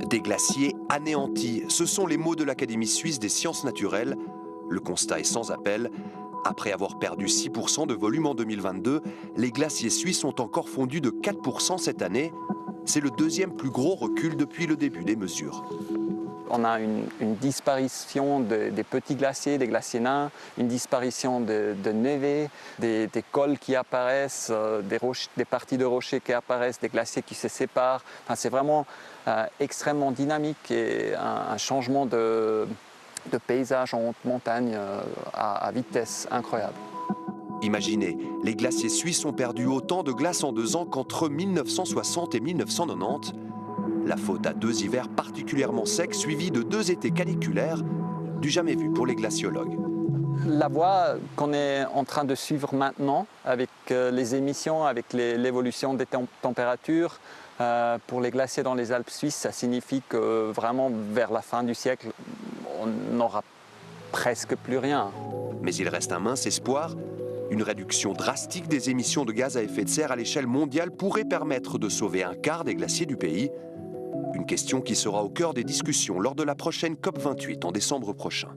Des glaciers anéantis, ce sont les mots de l'Académie suisse des sciences naturelles. Le constat est sans appel. Après avoir perdu 6% de volume en 2022, les glaciers suisses ont encore fondu de 4% cette année. C'est le deuxième plus gros recul depuis le début des mesures. On a une disparition des petits glaciers, des glaciers nains, une disparition de névés, des cols qui apparaissent, des parties de rochers qui apparaissent, des glaciers qui se séparent. Enfin, c'est vraiment extrêmement dynamique et un changement de paysage en haute montagne à vitesse incroyable. Imaginez, les glaciers suisses ont perdu autant de glace en 2 ans qu'entre 1960 et 1990. La faute à 2 hivers particulièrement secs suivis de 2 étés caniculaires, du jamais vu pour les glaciologues. La voie qu'on est en train de suivre maintenant, avec les émissions, avec l'évolution des températures, pour les glaciers dans les Alpes suisses, ça signifie que vraiment vers la fin du siècle, on n'aura presque plus rien. Mais il reste un mince espoir. Une réduction drastique des émissions de gaz à effet de serre à l'échelle mondiale pourrait permettre de sauver un quart des glaciers du pays. Une question qui sera au cœur des discussions lors de la prochaine COP28 en décembre prochain.